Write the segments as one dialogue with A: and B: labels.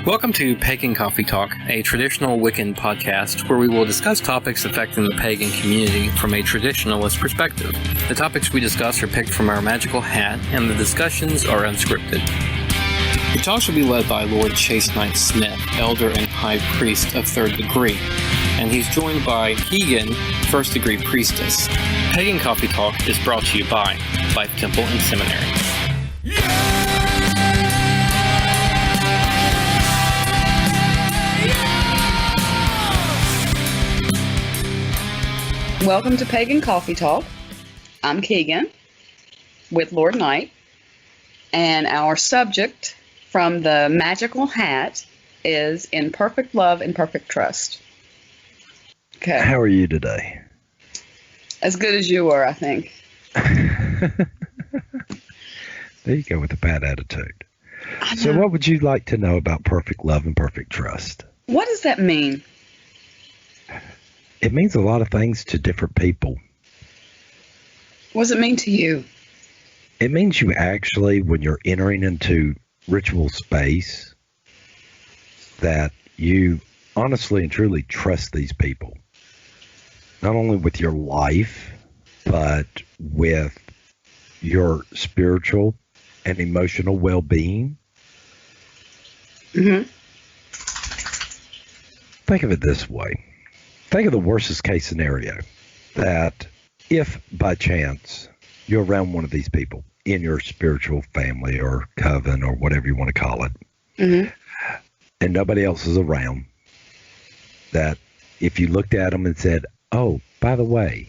A: Welcome to Pagan Coffee Talk, a traditional Wiccan podcast where we will discuss topics affecting the pagan community from a traditionalist perspective. The topics we discuss are picked from our magical hat, and the discussions are unscripted. The talks will be led by Lord Chase Knight Smith, Elder and High Priest of Third Degree, and he's joined by Pagan, First Degree Priestess. Pagan Coffee Talk is brought to you by Life Temple and Seminary.
B: Welcome to Pagan Coffee Talk. I'm Keegan with Lord Knight, and our subject from the magical hat is In Perfect Love and Perfect Trust. Okay.
C: How are you today?
B: As good as you were, I think.
C: There you go with a bad attitude. So what would you like to know about perfect love and perfect trust?
B: What does that mean?
C: It means a lot of things to different people.
B: What does it mean to you?
C: It means you actually, when you're entering into ritual space, that you honestly and truly trust these people. Not only with your life, but with your spiritual and emotional well-being.
B: Mm-hmm.
C: Think of it this way. Think of the worst case scenario, that if by chance you're around one of these people in your spiritual family or coven or whatever you want to call it,
B: Mm-hmm.
C: and nobody else is around, that if you looked at them and said, oh, by the way,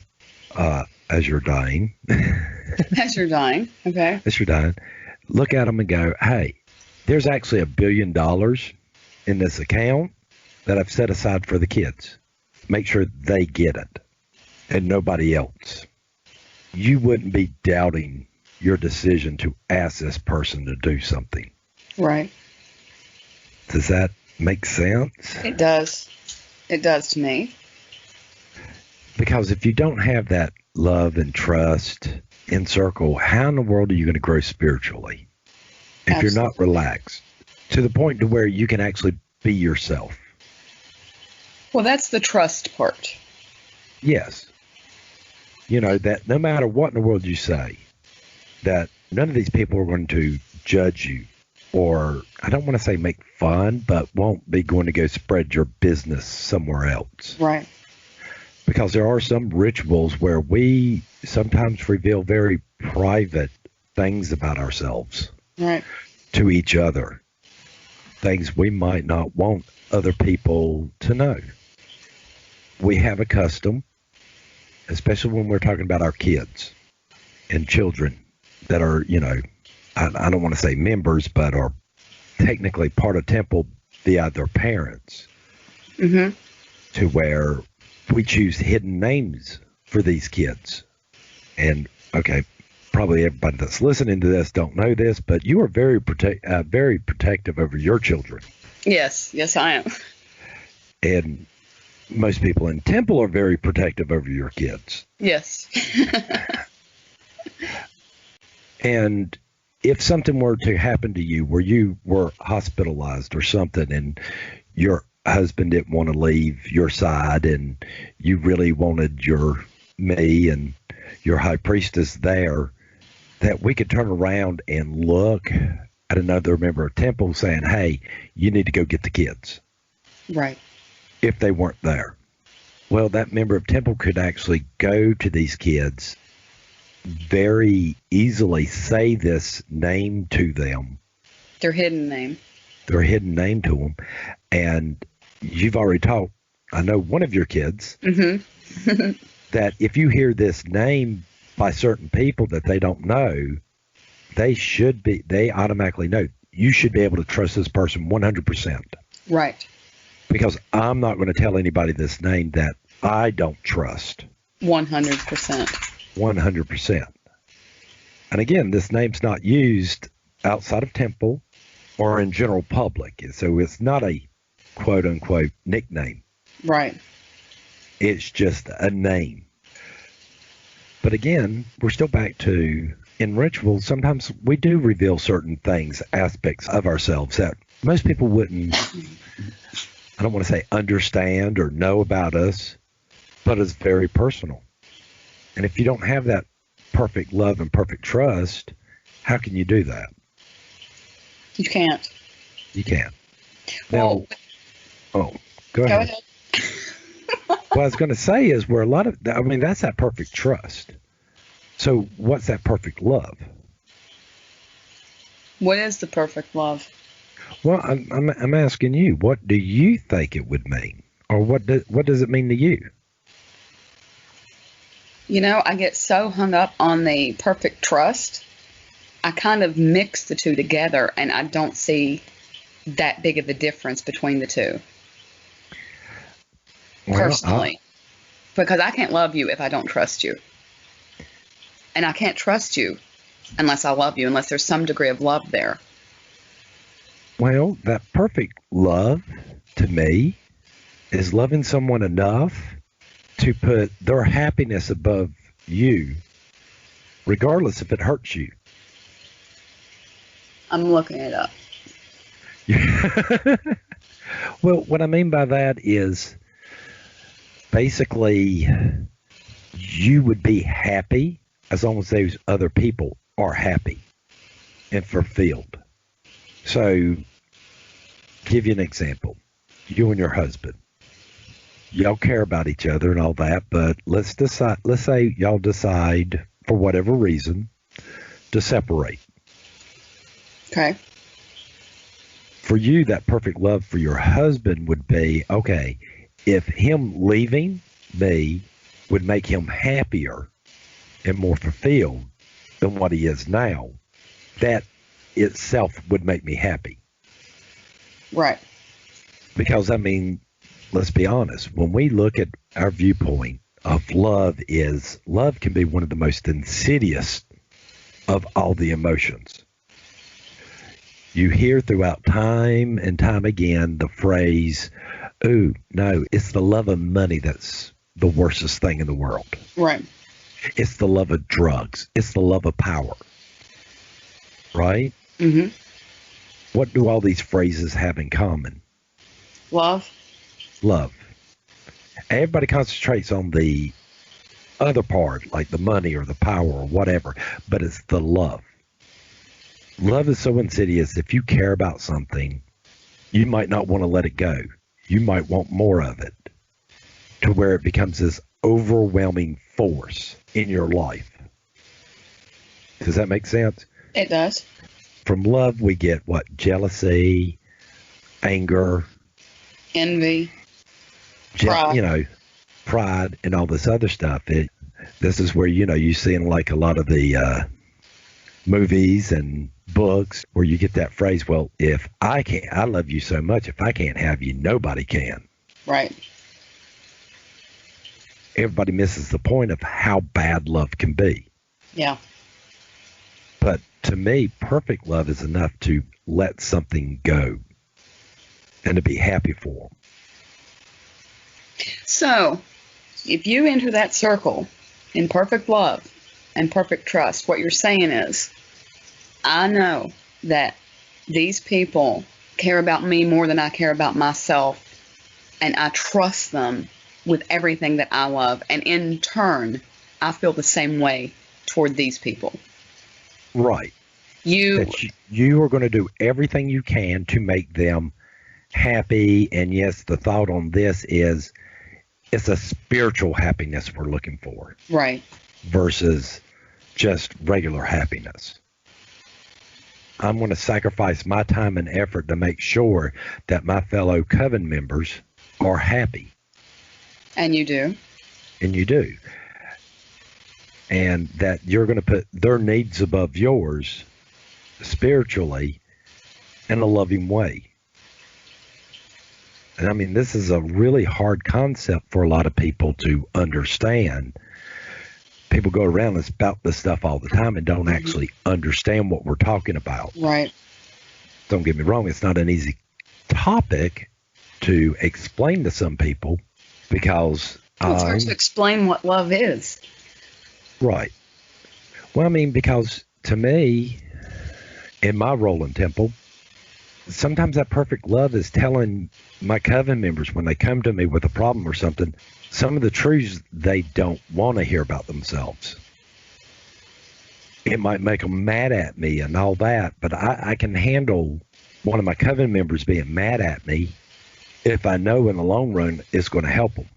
C: as you're dying,
B: As you're dying, okay.
C: as you're dying, look at them and go, hey, there's actually $1 billion in this account that I've set aside for the kids. Make sure they get it and nobody else. You wouldn't be doubting your decision to ask this person to do something.
B: Right.
C: Does that make sense?
B: It does. It does to me.
C: Because if you don't have that love and trust in circle, how in the world are you going to grow spiritually? If you're not relaxed to the point to where you can actually be yourself.
B: Well, that's the trust part.
C: Yes. You know, that no matter what in the world you say, that none of these people are going to judge you, or I don't want to say make fun, but won't be going to go spread your business somewhere else.
B: Right.
C: Because there are some rituals where we sometimes reveal very private things about ourselves
B: Right.
C: to each other. Things we might not want other people to know. We have a custom, especially when we're talking about our kids and children that are, you know, I don't want to say members, but are technically part of temple via their parents,
B: Mm-hmm.
C: to where we choose hidden names for these kids. And, okay, probably everybody that's listening to this don't know this, but you are very protective over your children.
B: Yes. Yes, I am.
C: And most people in temple are very protective over your kids.
B: Yes.
C: And if something were to happen to you where you were hospitalized or something and your husband didn't want to leave your side and you really wanted me and your high priestess there, that we could turn around and look at another member of temple saying, hey, you need to go get the kids.
B: Right.
C: If they weren't there. Well, that member of temple could actually go to these kids, very easily say this name to them.
B: Their hidden name.
C: Their hidden name to them. And you've already taught, I know one of your kids,
B: Mm-hmm.
C: that if you hear this name by certain people that they don't know, they automatically know. You should be able to trust this person 100%.
B: Right.
C: Because I'm not going to tell anybody this name that I don't trust.
B: 100%.
C: 100%. And again, this name's not used outside of temple or in general public. So it's not a quote-unquote nickname.
B: Right.
C: It's just a name. But again, we're still back to, in rituals, sometimes we do reveal certain things, aspects of ourselves that most people wouldn't, I don't want to say understand or know about us, but it's very personal. And if you don't have that perfect love and perfect trust, how can you do that?
B: You can't.
C: You can't. Now,
B: Well,
C: go ahead.
B: go ahead.
C: What I was going to say is where a lot of, I mean, that's that perfect trust. So what's that perfect love?
B: What is the perfect love?
C: Well, I'm asking you, what do you think it would mean? Or what does it mean to you?
B: You know, I get so hung up on the perfect trust. I kind of mix the two together, and I don't see that big of a difference between the two, personally. Because I can't love you if I don't trust you. And I can't trust you unless I love you, unless there's some degree of love there.
C: Well, that perfect love, to me, is loving someone enough to put their happiness above you, regardless if it hurts you.
B: I'm looking it up.
C: Well, what I mean by that is basically you would be happy as long as those other people are happy and fulfilled. So, give you an example. You and your husband. Y'all care about each other and all that, but let's say y'all decide for whatever reason to separate.
B: Okay.
C: For you, that perfect love for your husband would be, okay, if him leaving me would make him happier and more fulfilled than what he is now, that itself would make me happy.
B: Right.
C: Because, I mean, let's be honest, when we look at our viewpoint of love can be one of the most insidious of all the emotions. You hear throughout time and time again the phrase, "Ooh, no, it's the love of money that's the worstest thing in the world."
B: Right.
C: It's the love of drugs. It's the love of power. Right?
B: Mm-hmm.
C: What do all these phrases have in common?
B: Love.
C: Love. Everybody concentrates on the other part, like the money or the power or whatever, but it's the love. Love is so insidious. If you care about something, you might not want to let it go. You might want more of it to where it becomes this overwhelming force in your life. Does that make sense?
B: It does.
C: From love, we get what? Jealousy, anger,
B: Envy. Pride.
C: Pride and all this other stuff. This is where, you see in like a lot of the movies and books where you get that phrase, well, if I love you so much, if I can't have you, nobody can.
B: Right.
C: Everybody misses the point of how bad love can be.
B: Yeah.
C: But to me, perfect love is enough to let something go and to be happy for them.
B: So, if you enter that circle in perfect love and perfect trust, what you're saying is, I know that these people care about me more than I care about myself, and I trust them with everything that I love, and in turn, I feel the same way toward these people.
C: Right. You are going to do everything you can to make them happy, and yes, the thought on this is it's a spiritual happiness we're looking for.
B: Right.
C: Versus just regular happiness. I'm going to sacrifice my time and effort to make sure that my fellow coven members are happy.
B: And you do.
C: And you do. And that you're going to put their needs above yours spiritually in a loving way. And I mean, this is a really hard concept for a lot of people to understand. People go around and spout this stuff all the time and don't actually understand what we're talking about.
B: Right.
C: Don't get me wrong, it's not an easy topic to explain to some people because...
B: Well, it's hard to explain what love is.
C: Right. Well, I mean, because to me, in my role in Temple, sometimes that perfect love is telling my coven members when they come to me with a problem or something, some of the truths they don't want to hear about themselves. It might make them mad at me and all that, but I can handle one of my coven members being mad at me if I know in the long run it's going to help them.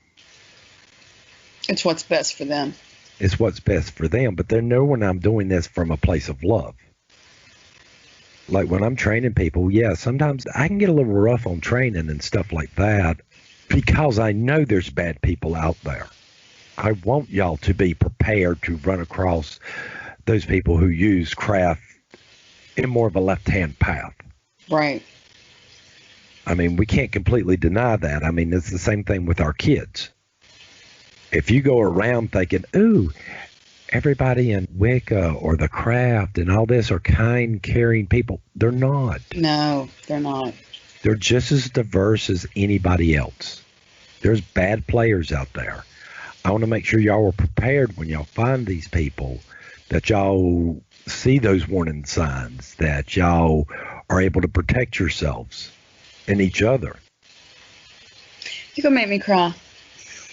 B: It's what's best for them.
C: It's what's best for them, but they know when I'm doing this from a place of love. Like when I'm training people, yeah, sometimes I can get a little rough on training and stuff like that because I know there's bad people out there. I want y'all to be prepared to run across those people who use craft in more of a left-hand path.
B: Right.
C: I mean, we can't completely deny that. I mean, it's the same thing with our kids. If you go around thinking, ooh, everybody in Wicca or the craft and all this are kind, caring people, they're not.
B: No, they're not.
C: They're just as diverse as anybody else. There's bad players out there. I want to make sure y'all are prepared when y'all find these people, that y'all see those warning signs, that y'all are able to protect yourselves and each other.
B: You're going to make me cry.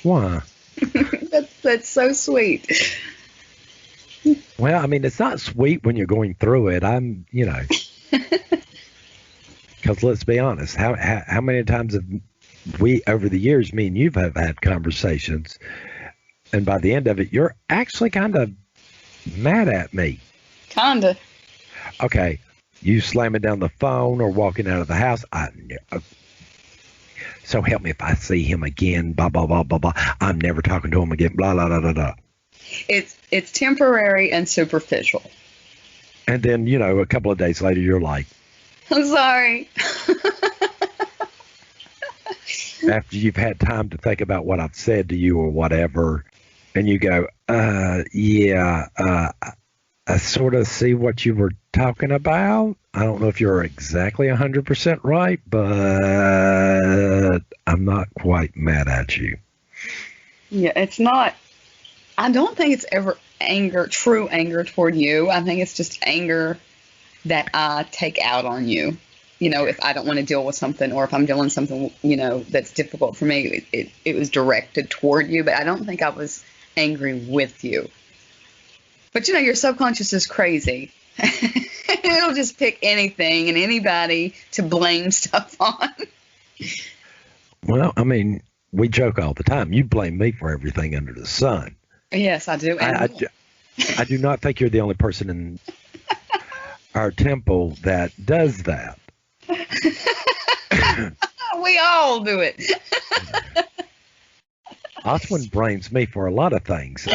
C: Why?
B: That's so sweet.
C: Well, I mean, it's not sweet when you're going through it. Because let's be honest, how many times have we, over the years, me and you have had conversations, and by the end of it, you're actually kind of mad at me.
B: Kinda.
C: Okay, you slamming down the phone or walking out of the house. So help me if I see him again, blah, blah, blah, blah, blah. I'm never talking to him again, blah, blah, blah, blah, blah.
B: It's temporary and superficial.
C: And then, a couple of days later, you're like,
B: I'm sorry.
C: After you've had time to think about what I've said to you or whatever, and you go, I sort of see what you were talking about. I don't know if you're exactly 100% right, but I'm not quite mad at you.
B: Yeah, it's not. I don't think it's ever true anger toward you. I think it's just anger that I take out on you. If I don't want to deal with something, or if I'm doing something, that's difficult for me, it was directed toward you, but I don't think I was angry with you. But your subconscious is crazy. It'll just pick anything and anybody to blame stuff on.
C: Well, I mean, we joke all the time. You blame me for everything under the sun.
B: Yes, I do.
C: I do not think you're the only person in our temple that does that.
B: We all do it.
C: Oswin blames me for a lot of things.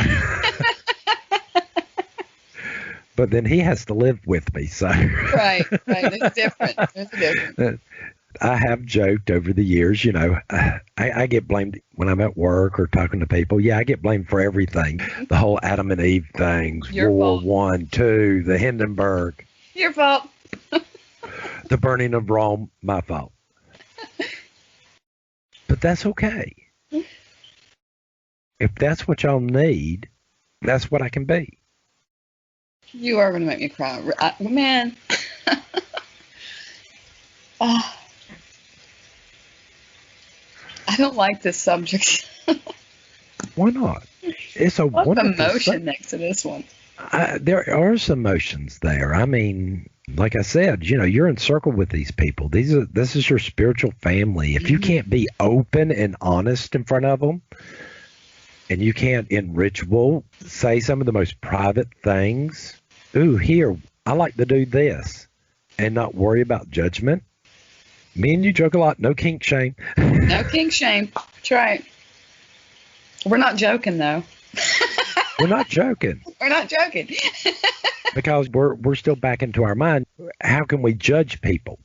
C: But then he has to live with me, so.
B: Right. It's different. There's a difference.
C: I have joked over the years, I get blamed when I'm at work or talking to people. Yeah, I get blamed for everything. The whole Adam and Eve things,
B: Your
C: World
B: fault.
C: War I, II, the Hindenburg.
B: Your fault.
C: The burning of Rome, my fault. But that's okay. If that's what y'all need, that's what I can be.
B: You are going to make me cry. Man. Oh, I don't like this subject.
C: Why not? It's a
B: What's
C: wonderful
B: emotion next to this one?
C: There are some emotions there. I mean, like I said, you're in circle with these people. This is your spiritual family. If you can't be open and honest in front of them, and you can't in ritual say some of the most private things, ooh, here, I like to do this, and not worry about judgment. Me and you joke a lot. No kink shame.
B: No kink shame. That's right. We're not joking, though.
C: We're not joking.
B: We're not joking.
C: Because we're still back into our mind. How can we judge people?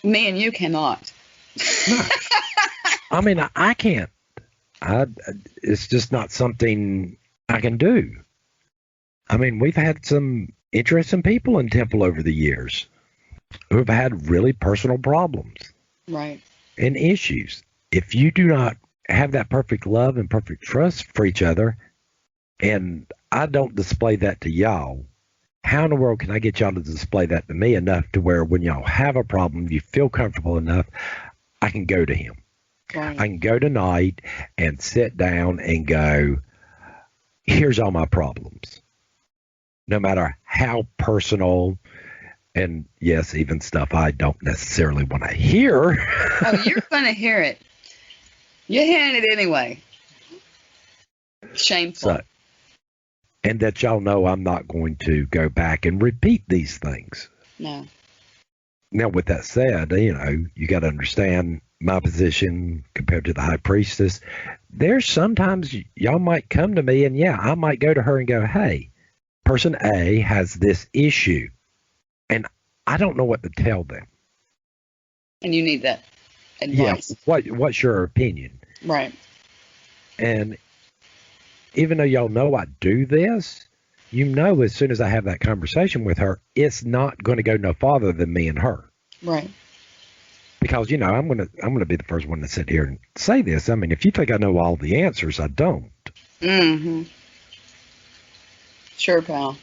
B: Me and you cannot.
C: No. I mean, I can't. It's just not something I can do. I mean, we've had some interesting people in Temple over the years who have had really personal problems.
B: Right.
C: And issues. If you do not have that perfect love and perfect trust for each other, and I don't display that to y'all, how in the world can I get y'all to display that to me enough to where when y'all have a problem, you feel comfortable enough, I can go to him.
B: Right.
C: I can go tonight and sit down and go, here's all my problems. No matter how personal, and yes, even stuff I don't necessarily want to hear.
B: Oh, you're going to hear it. You're hearing it anyway. Shameful.
C: So, and that y'all know I'm not going to go back and repeat these things.
B: No.
C: Now, with that said, you got to understand my position compared to the high priestess. There's sometimes y'all might come to me and I might go to her and go, hey, person A has this issue and I don't know what to tell them.
B: And you need that advice.
C: Yeah. What's your opinion?
B: Right.
C: And even though y'all know I do this, as soon as I have that conversation with her, it's not going to go no farther than me and her.
B: Right.
C: Because, I'm gonna be the first one to sit here and say this. I mean, if you think I know all the answers, I don't.
B: Mm-hmm. Sure, pal.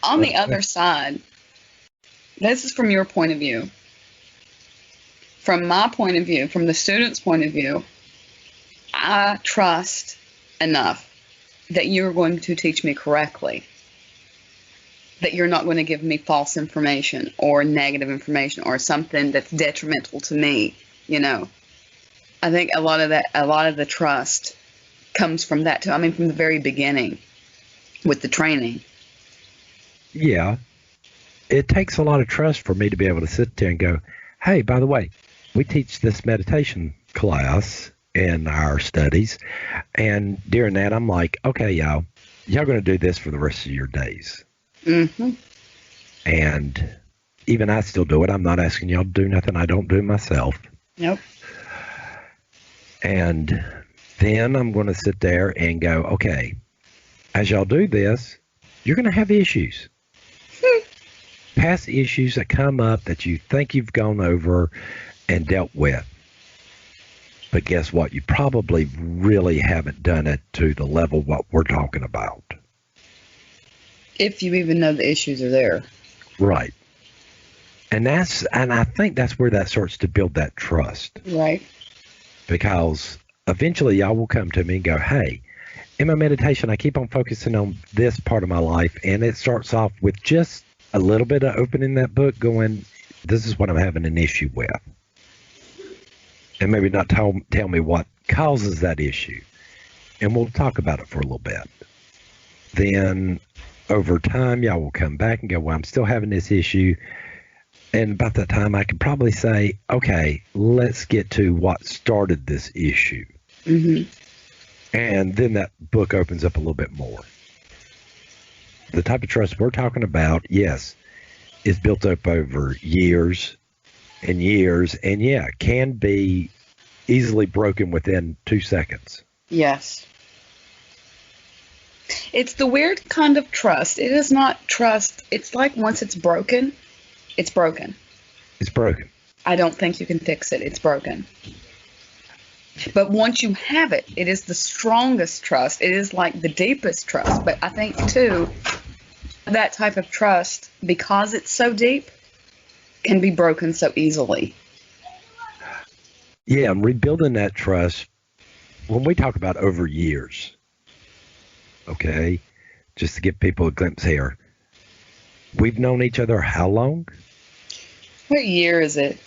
B: On the other side, this is from your point of view. From my point of view, from the student's point of view, I trust enough that you're going to teach me correctly, that you're not going to give me false information or negative information or something that's detrimental to me. I think a lot of the trust comes from that too. I mean, from the very beginning with the training.
C: Yeah. It takes a lot of trust for me to be able to sit there and go, hey, by the way, we teach this meditation class in our studies. And during that, I'm like, okay, y'all going to do this for the rest of your days.
B: Mm-hmm.
C: And even I still do it. I'm not asking y'all to do nothing I don't do myself.
B: Nope.
C: And then I'm going to sit there and go, okay, as y'all do this, you're going to have issues. Past issues that come up that you think you've gone over and dealt with. But guess what? You probably really haven't done it to the level what we're talking about.
B: If you even know the issues are there.
C: Right. And I think that's where that starts to build that trust.
B: Right.
C: Because eventually y'all will come to me and go, hey, in my meditation, I keep on focusing on this part of my life. And it starts off with just a little bit of opening that book going, this is what I'm having an issue with. And maybe not tell me what causes that issue. And we'll talk about it for a little bit. Then over time, y'all will come back and go, well, I'm still having this issue. And about that time, I can probably say, okay, let's get to what started this issue.
B: Mm-hmm.
C: And then that book opens up a little bit more. The type of trust we're talking about, yes, is built up over years and years, and can be easily broken within 2 seconds.
B: Yes. It's the weird kind of trust. It is not trust. It's like once it's broken, it's broken.
C: It's broken.
B: I don't think you can fix it. It's broken. But once you have it, it is the strongest trust. It is like the deepest trust. But I think, too, that type of trust, because it's so deep, can be broken so easily.
C: Yeah, and rebuilding that trust, when we talk about over years, okay, just to give people a glimpse here, we've known each other how long?
B: What year is it?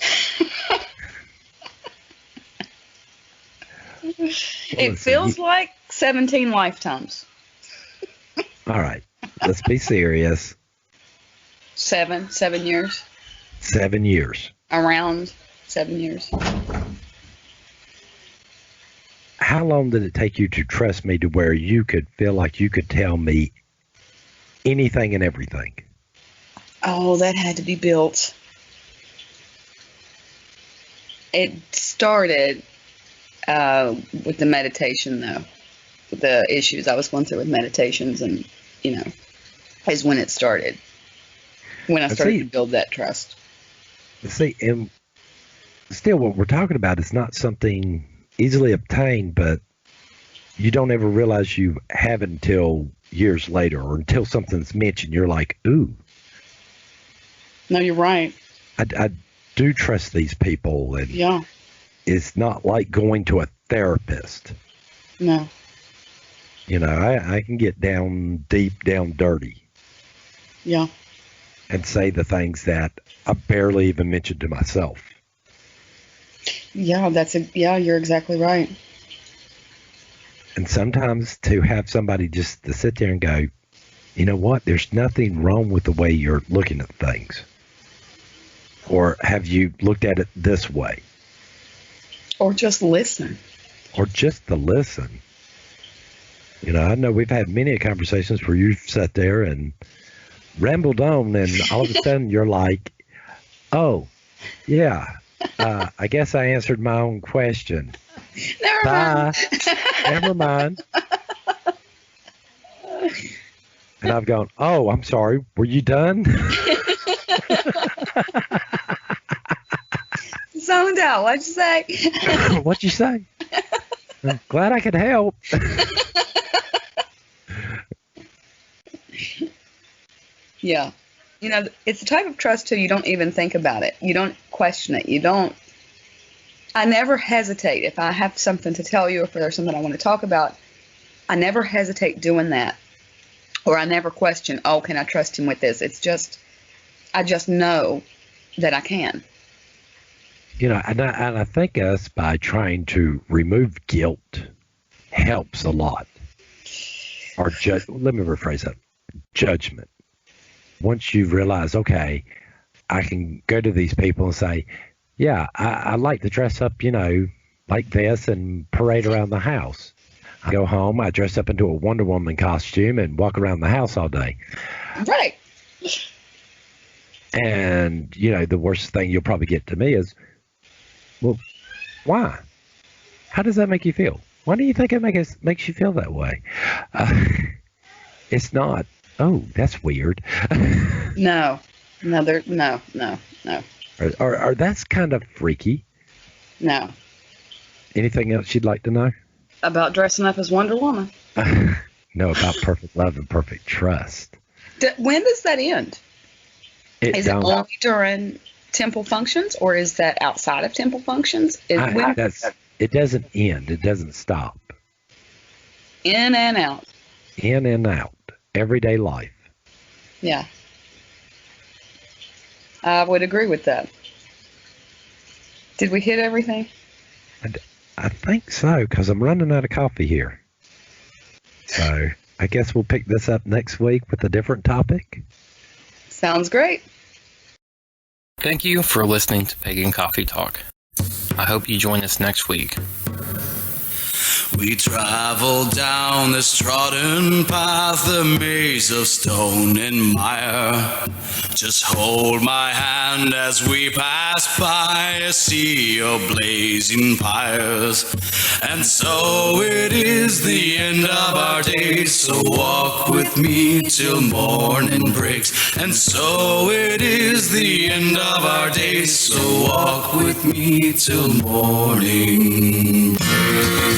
B: It feels like 17 lifetimes.
C: All right, let's be serious.
B: 7 years.
C: 7 years.
B: Around 7 years.
C: How long did it take you to trust me to where you could feel like you could tell me anything and everything?
B: Oh, that had to be built. It started with the meditation, though. With the issues I was going through with meditations, and, is when it started. When I started to build that trust.
C: See, and still what we're talking about is not something easily obtained, but you don't ever realize you have it until years later, or until something's mentioned, you're like, ooh.
B: No, you're right.
C: I do trust these people, and
B: Yeah.
C: it's not like going to a therapist.
B: No.
C: You know, I can get down deep, down dirty,
B: Yeah.
C: and say the things that I barely even mentioned to myself.
B: Yeah, you're exactly right.
C: And sometimes to have somebody just to sit there and go, you know what, there's nothing wrong with the way you're looking at things. Or have you looked at it this way?
B: Or just listen.
C: Or just to listen. You know, I know we've had many conversations where you've sat there and rambled on, and all of a sudden you're like, oh, yeah, I guess I answered my own question.
B: Never mind.
C: Never mind. And I've gone, oh, I'm sorry. Were you done?
B: Zoned out. What'd you say?
C: What'd you say? I'm glad I could help.
B: Yeah. You know, it's the type of trust, too, you don't even think about it. You don't question it. I never hesitate. If I have something to tell you, if there's something I want to talk about, I never hesitate doing that. Or I never question, oh, can I trust him with this? I just know that I can.
C: You know, and I think us, by trying to remove guilt, helps a lot. Or let me rephrase that. Judgment. Once you realize, okay, I can go to these people and say, yeah, I like to dress up, you know, like this and parade around the house. I go home, I dress up into a Wonder Woman costume and walk around the house all day.
B: Right.
C: And, you know, the worst thing you'll probably get to me is, well, why? How does that make you feel? Why do you think it makes you feel that way? It's not, oh, that's weird.
B: No.
C: Or that's kind of freaky.
B: No.
C: Anything else you'd like to know?
B: About dressing up as Wonder Woman.
C: No, about perfect love and perfect trust.
B: When does that end? Is it only during temple functions, or is that outside of temple functions?
C: It doesn't end. It doesn't stop.
B: In and out.
C: In and out. Everyday life.
B: Yeah. I would agree with that. Did we hit everything?
C: I think so, because I'm running out of coffee here. So I guess we'll pick this up next week with a different topic.
B: Sounds great.
A: Thank you for listening to Pagan Coffee Talk. I hope you join us next week.
D: We travel down this trodden path, a maze of stone and mire. Just hold my hand as we pass by a sea of blazing pyres. And so it is the end of our days, so walk with me till morning breaks. And so it is the end of our days, so walk with me till morning breaks.